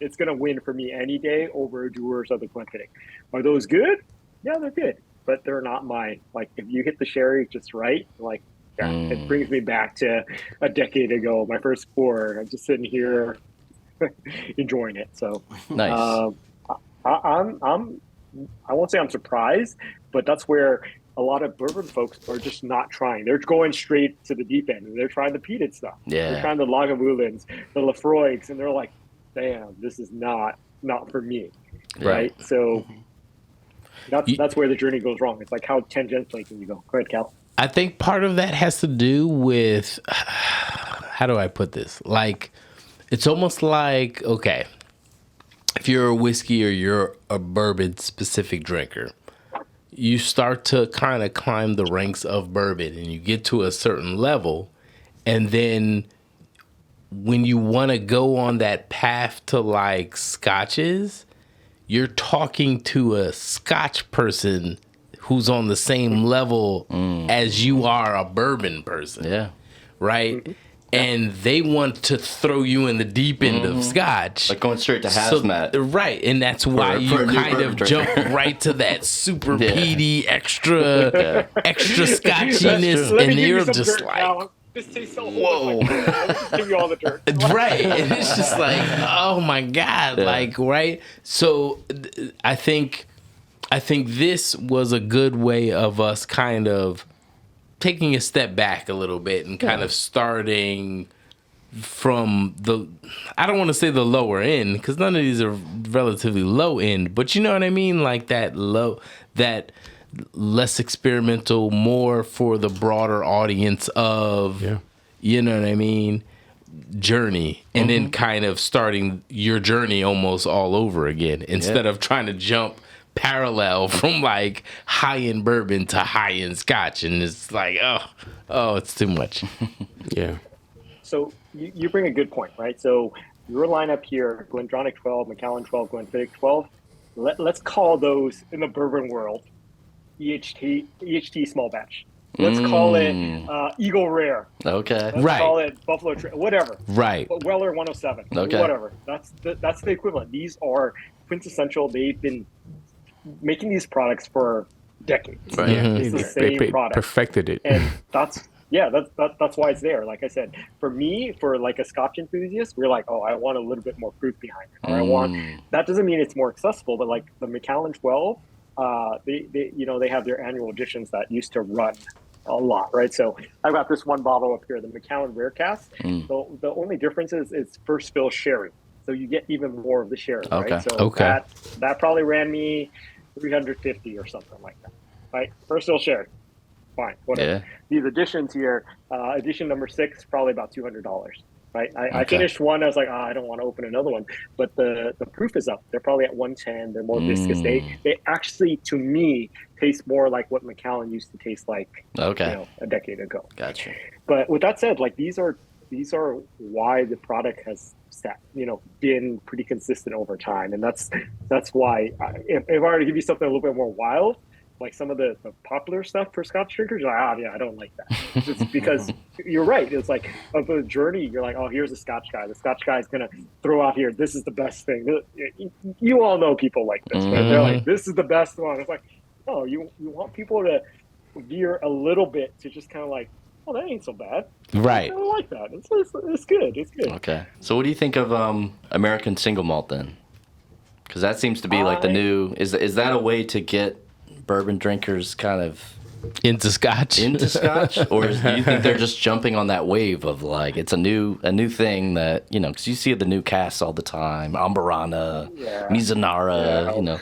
It's gonna win for me any day over Dewar's or the Glenfiddich. Are those good? Yeah, they're good, but they're not mine. Like if you hit the sherry just right, like. Yeah, it brings me back to a decade ago, my first pour. I'm just sitting here enjoying it. So Nice. I won't say I'm surprised, but that's where a lot of bourbon folks are just not trying. They're going straight to the deep end, and they're trying the peated stuff. Yeah. They're trying the Lagavulins, the Lafroigs, and they're like, damn, this is not for me, right? So that's where the journey goes wrong. It's like, how tangentially can you go? Go ahead, Cal. I think part of that has to do with, how do I put this? Like, it's almost like, okay, if you're a whiskey or you're a bourbon specific drinker, you start to kind of climb the ranks of bourbon and you get to a certain level. And then when you want to go on that path to like scotches, you're talking to a Scotch person who's on the same level as you are a bourbon person. Yeah. Right? And they want to throw you in the deep end of Scotch. Like going straight to hazmat. Right. And that's why for you a new kind of bourbon jump drinker. right to that super peaty, extra scotchiness. And you're just like, This tastes so whoa. Like, give you all the dirt. right. And it's just like, oh my God. Yeah. Like, right. So I think this was a good way of us kind of taking a step back a little bit and kind of starting from I don't want to say the lower end, because none of these are relatively low end, but you know what I mean? Like that less experimental, more for the broader audience of, you know what I mean, journey, and then kind of starting your journey almost all over again instead of trying to jump parallel from like high-end bourbon to high-end Scotch, and it's like, oh, it's too much. Yeah. So you bring a good point, right? So your lineup here, Glendronach 12, Macallan 12, Glenfiddich 12, let's call those in the bourbon world EHT small batch. Let's call it Eagle Rare. Okay. Let's call it Buffalo whatever. Right. But Weller 107. Okay. Whatever. That's the equivalent. These are quintessential. They've been making these products for decades. Right. It's the same product. Perfected it. And that's why it's there. Like I said, for me, for like a Scotch enthusiast, we're like, oh, I want a little bit more proof behind it. Or I want, that doesn't mean it's more accessible, but like the Macallan 12, they have their annual editions that used to run a lot, right? So I've got this one bottle up here, the Macallan Rare Cask. The only difference is it's first fill sherry. So you get even more of the sherry, right? So that probably ran me $350 or something like that, right? First fill sherry. Fine, whatever. Yeah. These editions here, edition number 6, probably about $200, right? I finished one. I was like, I don't want to open another one. But the proof is up. They're probably at 110. They're more viscous. They actually, to me, taste more like what Macallan used to taste like, a decade ago. Gotcha. But with that said, like these are why the product has been pretty consistent over time, and that's why if I were to give you something a little bit more wild, like some of the popular stuff for Scotch drinkers, you're like, I don't like that. It's because you're right. It's like of a journey. You're like, oh, here's a Scotch guy. The Scotch guy is gonna throw out here. This is the best thing. You all know people like this. Right? They're like, this is the best one. It's like, oh, you want people to veer a little bit to just kind of like, oh, that ain't so bad. Right. I like that. It's good. It's good. Okay. So what do you think of American single malt then? Because that seems to be like the new. Is that a way to get bourbon drinkers kind of Into Scotch. into Scotch, or do you think they're just jumping on that wave of like it's a new thing that because you see the new casts all the time, Ambarana, Mizunara,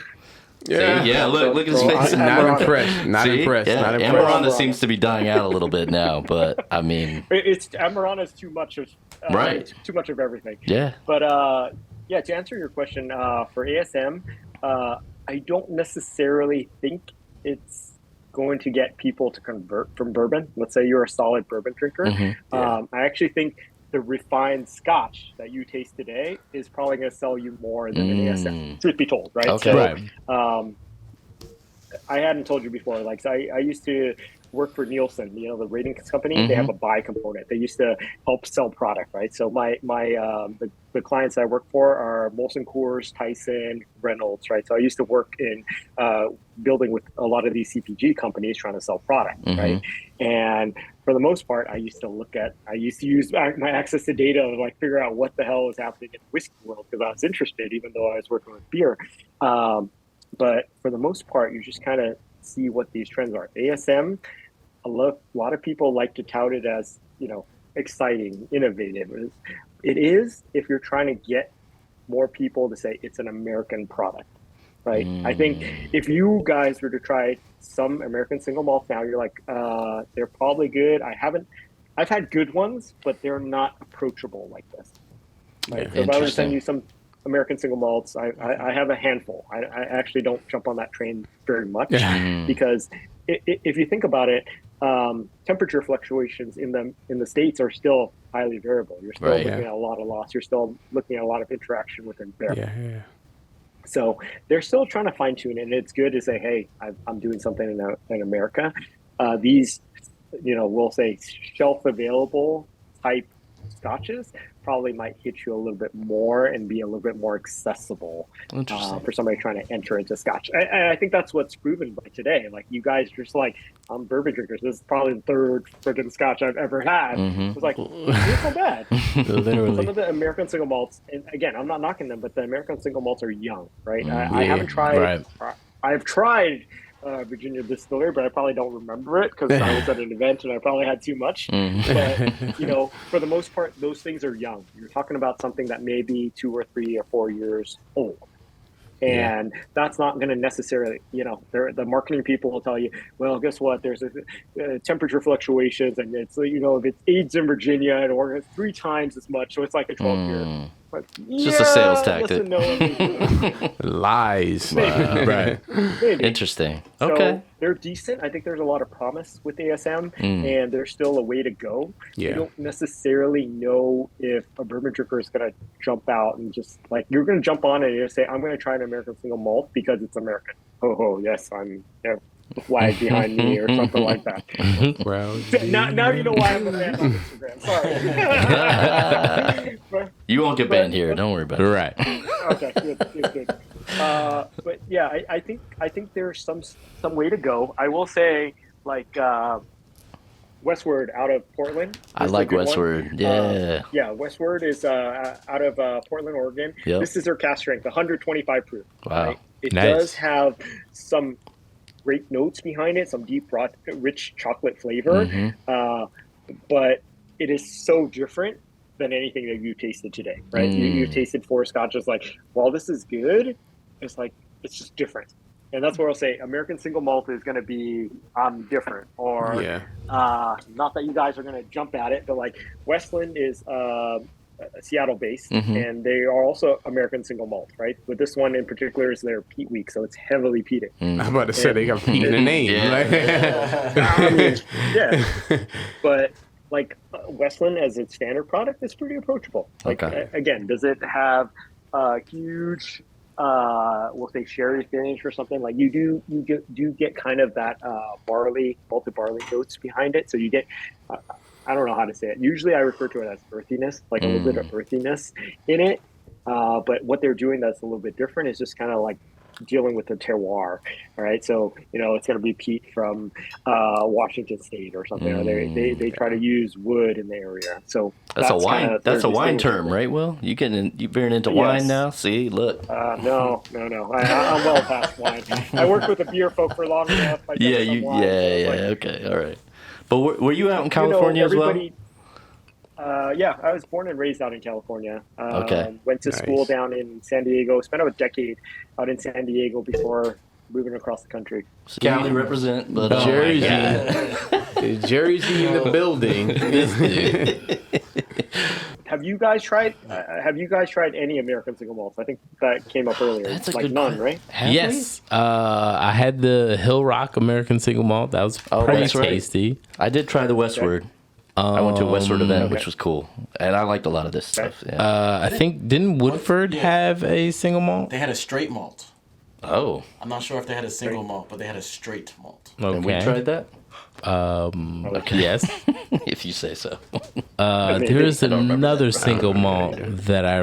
Yeah. See? Yeah, look at his face. Not impressed. Not See? impressed. Yeah, Not impressed. Ambarana seems to be dying out a little bit now, but I mean, It's Amarana is too much of Right. too much of everything. yeah. But yeah, to answer your question, for ASM, I don't necessarily think it's going to get people to convert from bourbon. Let's say you're a solid bourbon drinker. I actually think the refined Scotch that you taste today is probably going to sell you more than an ASM. Truth be told, right? Okay. So, I hadn't told you before. Like, so I used to work for Nielsen, the ratings company. They have a buy component. They used to help sell product, right? So the clients I work for are Molson Coors, Tyson, Reynolds, right? So I used to work in building with a lot of these CPG companies trying to sell product, right? And for the most part, I used to use my access to data to like figure out what the hell was happening in the whiskey world because I was interested, even though I was working with beer. But for the most part, you just kind of see what these trends are. ASM, a lot of people like to tout it as, exciting, innovative. It is if you're trying to get more people to say it's an American product, right? I think if you guys were to try some American single malt now, you're like, they're probably good. I've had good ones, but they're not approachable like this. Right? So if I were to send you some American single malts, I have a handful. I actually don't jump on that train very much because if you think about it, temperature fluctuations in the States are still highly variable. You're still looking at a lot of loss. You're still looking at a lot of interaction within barrel. So they're still trying to fine tune it, and it's good to say, hey, I'm doing something in America. These, we'll say shelf available type scotches probably might hit you a little bit more and be a little bit more accessible for somebody trying to enter into Scotch. I think that's what's proven by today. Like, you guys are just like, I'm bourbon drinkers. This is probably the third freaking Scotch I've ever had. It's like, it's not bad. Literally. Some of the American single malts, and again, I'm not knocking them, but the American single malts are young, right? I haven't tried. I've tried Virginia Distillery, but I probably don't remember it because I was at an event and I probably had too much. But for the most part, those things are young. You're talking about something that may be 2 or 3 or 4 years old, and that's not going to necessarily, the marketing people will tell you, well, guess what? There's a temperature fluctuations, and it's if it's aged in Virginia, or it's 3 times as much, so it's like a 12 year. But just a sales tactic. Lies. Right. Maybe. Interesting. So Okay. they're decent. I think there's a lot of promise with ASM, and there's still a way to go. Yeah. You don't necessarily know if a bourbon drinker is going to jump out and just like, you're going to jump on it and you're say, I'm going to try an American single malt because it's American. Oh, yes, I'm the flag behind me or something like that. Well, Now you know why I'm a fan on Instagram. Sorry. You won't get banned here. Don't worry about it. Right. Okay, good. But yeah, I think there's some way to go. I will say, like, Westward out of Portland. I like Westward. Yeah, Westward is out of Portland, Oregon. Yep. This is their cask strength, 125 proof. Wow. Right? It Nice. does have some great notes behind it, some deep, rich chocolate flavor, but it is so different than anything that you tasted today, right? You tasted 4 scotches, like, while this is good, it's like, it's just different. And that's where I'll say American single malt is going to be different, or not that you guys are going to jump at it, but like Westland is Seattle based, and they are also American single malt, right? But this one in particular is their peat week, so it's heavily peated. I'm about to say they got peat in the name. But like Westland as its standard product is pretty approachable. Like, again, does it have a huge we'll say sherry finish or something? Like, you do get kind of that malted barley notes behind it, so you get I don't know how to say it. Usually I refer to it as earthiness, like a little bit of earthiness in it. But what they're doing that's a little bit different is just kind of like dealing with the terroir, right? So it's going to be peat from Washington State or something. Or they try to use wood in the area. So That's a wine. kinda That's a their wine distinguishing term, thing. right? Will you veering into wine Yes. now? See, look. No. I'm well past wine. I worked with the beer folk for long enough. I Yeah, done some wine, so it's like, Okay, all right. But were you out in California as well? Yeah, I was born and raised out in California. Okay. Went to school down in San Diego. Spent about a decade out in San Diego before moving across the country. Cali represent, but Jersey, Jersey in the building. Have you guys tried any American single malts? I think that came up earlier. That's a like good none, que- right? Yes. I had the Hill Rock American Single Malt. That was pretty that's right. tasty. I did try the Westward. I went to a Westward event, which okay. was cool, and I liked a lot of this stuff. Yeah. I think didn't Woodford have a single malt? They had a straight malt. Oh, I'm not sure if they had a single malt, but they had a straight malt. Okay. and we tried that. Yes. If you say so. There's another single malt that I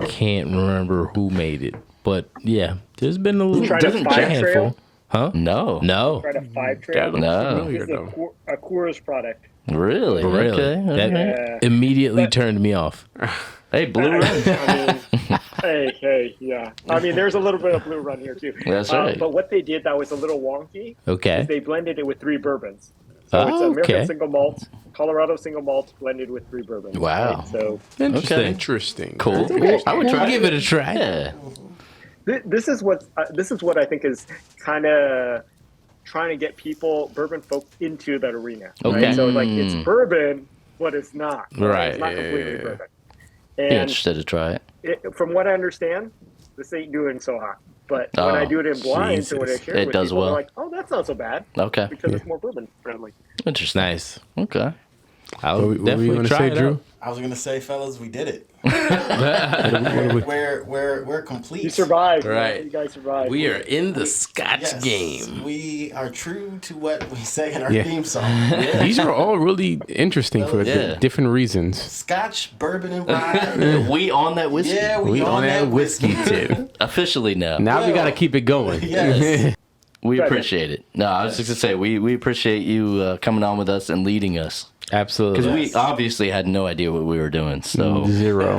can't remember who made it, but yeah, there's been a little Tried a Five handful. Trail? Huh? No. No. Tried a 5 Trail. No. This is a Coors product. Really? Really? Okay. That okay. immediately turned me off. Hey, Blue Run. I mean, hey, yeah. I mean, there's a little bit of Blue Run here too. That's right. But what they did that was a little wonky. Okay. Is they blended it with 3 bourbons. So it's American okay. single malt, Colorado single malt blended with 3 bourbons. Wow. Right? So Interesting. Interesting. Cool. I would try to give it a try. Yeah. this is what I think is kind of trying to get bourbon folk into that arena. Okay. Right? So like it's bourbon, but it's not. Right. It's not completely bourbon. Be And interested to try it. from what I understand, this ain't doing so hot. But when I do it in blinds and when I share It with does people, well. they're like, oh, that's not so bad. Okay. Because it's more bourbon friendly. Interesting. Nice. Okay. I'll What were you definitely gonna try say, it Drew? out. I was gonna say, fellas, we did it. What We're complete. You survived. Right. You guys survived. We are in the Scotch Yes. game. We are true to what we say in our Yeah. theme song. These are all really interesting for Yeah. different reasons. Scotch, bourbon, and rye. We on that whiskey? Yeah, We on that whiskey tip. Officially now. Now we Well, got to keep it going. Yes. We appreciate it. No, I was just going to say, we appreciate you coming on with us and leading us. Absolutely. Because we obviously had no idea what we were doing. So Zero.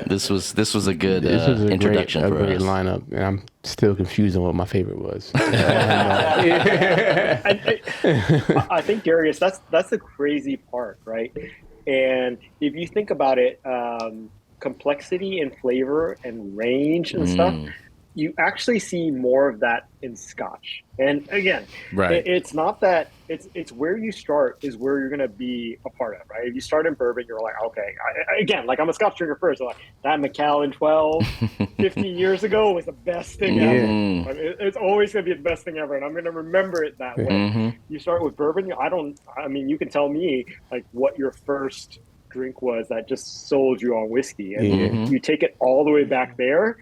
this was a good This was a introduction great, for great us. lineup, and I'm still confused on what my favorite was. I think, Darius, that's the crazy part, right? And if you think about it, complexity and flavor and range and stuff, you actually see more of that in Scotch. And again, Right. it's not that it's where you start is where you're going to be a part of, right? If you start in bourbon, you're like, okay, again, like I'm a Scotch drinker first. So like that Macallan 12, 50 years ago was the best thing ever. Like, it's always going to be the best thing ever. And I'm going to remember it that way. You start with bourbon. You can tell me like what your first drink was that just sold you on whiskey. And you take it all the way back there.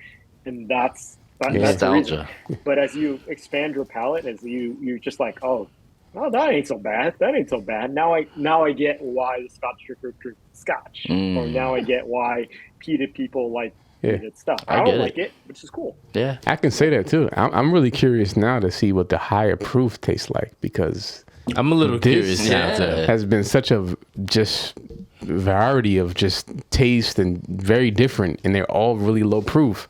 And that's the reason. Nostalgia. But as you expand your palate, as you just like, oh, that ain't so bad. That ain't so bad. Now I get why the Scotch drinker drink Scotch, or now I get why peated people like peated stuff. I don't like it, which is cool. Yeah. I can say that too. I'm really curious now to see what the higher proof tastes like, because I'm a little curious now. Yeah. has been such a just variety of just taste and very different, and they're all really low proof.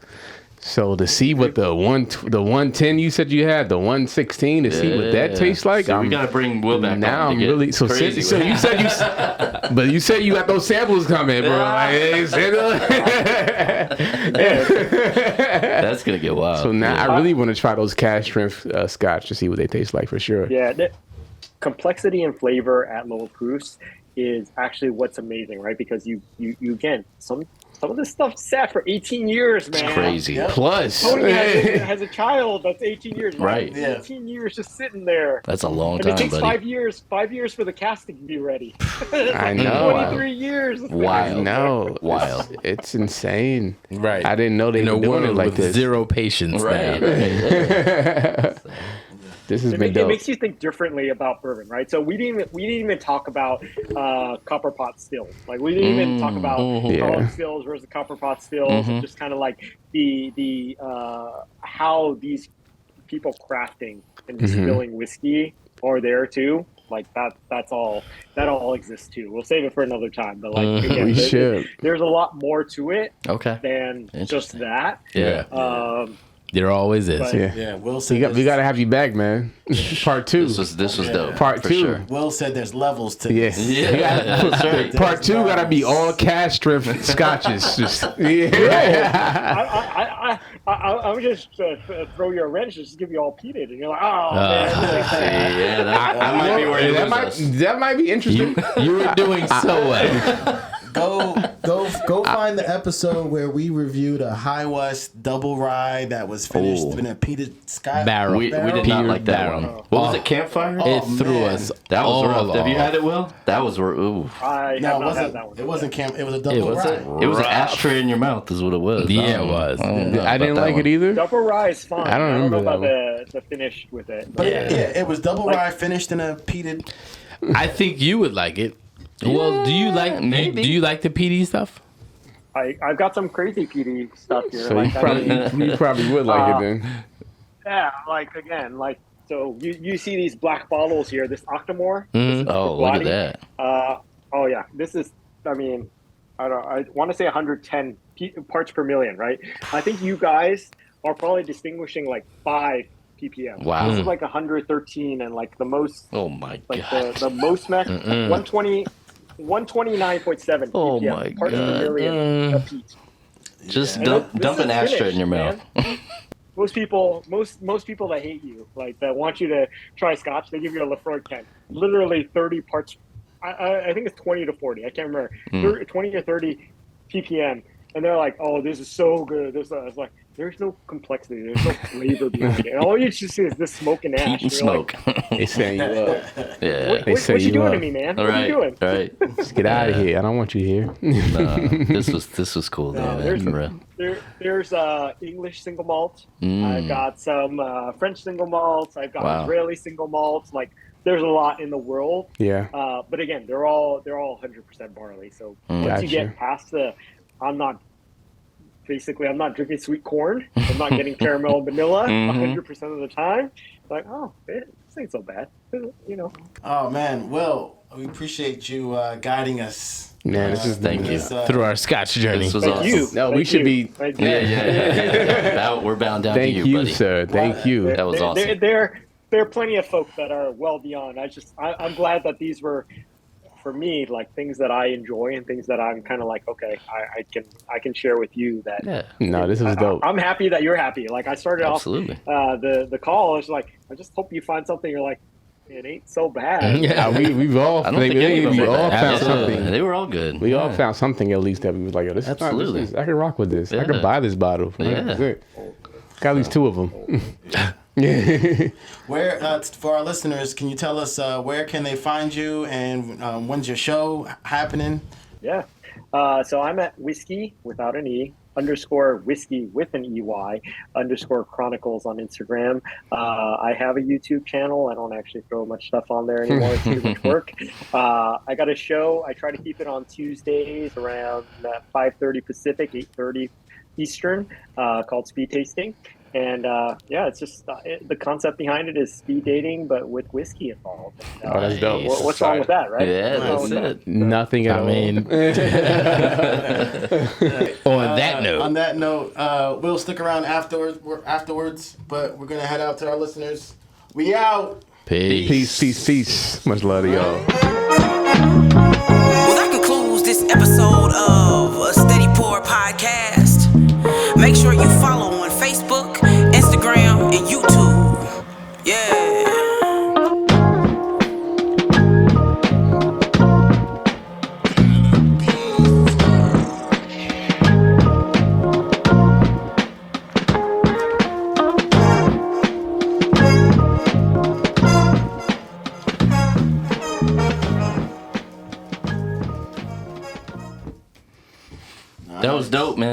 So to see what the 110 you said you had, the 116, to see what that tastes like, So we got to bring Will back now on I'm to get really so. crazy So with you it. said but you said you got those samples coming, bro. Like, hey, That's going to get wild. so now I really want to try those cask strength Scotch to see what they taste like for sure. Yeah, complexity and flavor at lower proofs is actually what's amazing, right? Because you again, some of this stuff sat for 18 years, man. It's crazy. Yep. Plus, Tony has a child that's 18 years, Right. Yeah. 18 years just sitting there. That's a long And time, it takes buddy. 5 years for the casting to be ready. I know. 23 years. Wild. I know. Wild. It's insane. Right. I didn't know they In a were doing it world like with this. zero patience Right. now. right. This has been It dope. makes you think differently about bourbon, right? So we didn't even talk about copper pot stills. Like we didn't even talk about column stills versus copper pot stills, and just kind of like the how these people crafting and distilling whiskey are there too. Like that all exists too. We'll save it for another time. But like again, there's a lot more to it than just that. Yeah. There always is. But- Yeah, Will said We gotta have you back, man. Part 2. This was dope. Part for 2. Sure. Will said there's levels to Yeah. this. Yeah, that's right. Part 2 gotta be all cash strip scotches. Just I'm just throw you a wrench, just give you all peated, and you're like, oh man. Yeah, that might be where it that might be interesting. You were doing so well. Go find the episode where we reviewed a High West double rye that was finished in a peated Scotch Barrel. We did not like that Barrel. one. What was it? Campfire? It threw us. That was all rough. Have you off. had it, Will? That was ooh. I No, have it not wasn't. had that one. It wasn't camp. It was a double rye. It was an ashtray in your mouth, is what it was. Yeah, it was. I didn't like it either. Double rye is fine. I don't remember know about that the finish with it. But it was double rye finished in a peated. I think you would like it. Well, do you like maybe. do you like the PD stuff? I've got some crazy PD stuff here. So like, you probably would like it then. yeah, like again, like so you see these black bottles here. This Octomore. Oh, look at that. Oh yeah, this is. I mean, I want to say 110 parts per million, right? I think you guys are probably distinguishing like 5 ppm. Wow. This is like 113, and like the most. Oh my Like god. the most max 120. 129.7 Oh ppm, my parts God. per million of heat. Just And dump this an is ashtray finished, in your mouth. man. Most people that hate you, like that want you to try Scotch, they give you a Lefroy can. Literally 30 parts. I think it's 20 to 40. I can't remember. 20 to 30 ppm, and they're like, "Oh, this is so good." It's like there's no complexity. There's no flavor behind it. And all you just see is this smoke and ash. Heat and You're smoke. They saying you up. Yeah. They say What you you doing up. to me, man? All What right. you doing? All right. Just get out of here. I don't want you here. This was cool. No, though, there's- for real. There's English single malt. Mm. I've got some French single malts. I've got Wow. Israeli single malts. Like there's a lot in the world. Yeah. But again, they're all 100% barley. So once Gotcha. you get past I'm not drinking sweet corn. I'm not getting caramel and vanilla 100% of the time. Like, oh, this ain't so bad. You know. Oh man, Will, we appreciate you guiding us. Man, this is Thank you. Through our Scotch journey. This was Thank awesome. you. No, we Thank should you. be- Thank you. Yeah. We're bound down Thank to you, buddy. sir. Thank you. That was awesome. There are plenty of folk that are well beyond. I'm glad that these were, for me, like things that I enjoy and things that I'm kind of like, okay, I can share with you that. Yeah. No, this is dope. I'm happy that you're happy. Like I started Absolutely. off the call. It's like I just hope you find something. You're like, it ain't so bad. Yeah. We've all I don't think any of them we were all bad. found Absolutely. something. They were all good. We all found something at least that we was like, yo, this Absolutely. is I can rock with this. I Yeah. can buy this bottle. Yeah. That's it. Got at least 2 of them. Where for our listeners, can you tell us where can they find you and when's your show happening? Yeah. So I'm at Whiskey without an E _ Whiskey with an EY _ Chronicles on Instagram. I have a YouTube channel. I don't actually throw much stuff on there anymore. It's too much work. I got a show. I try to keep it on Tuesdays around 5:30 Pacific, 8:30 Eastern, called Speed Tasting. And it's just the concept behind it is speed dating, but with whiskey involved. Oh, that's dope. What's wrong with that, right? Yeah, What's wrong that's with that? it. Nothing at I all. mean, on that note, On that note, we'll stick around afterwards, but we're gonna head out to our listeners. We out. peace. Peace. Much love to y'all. Well, that concludes this episode of a Steady Pour podcast. Make sure you follow on Facebook, Instagram, and YouTube. Yeah. That was dope, man.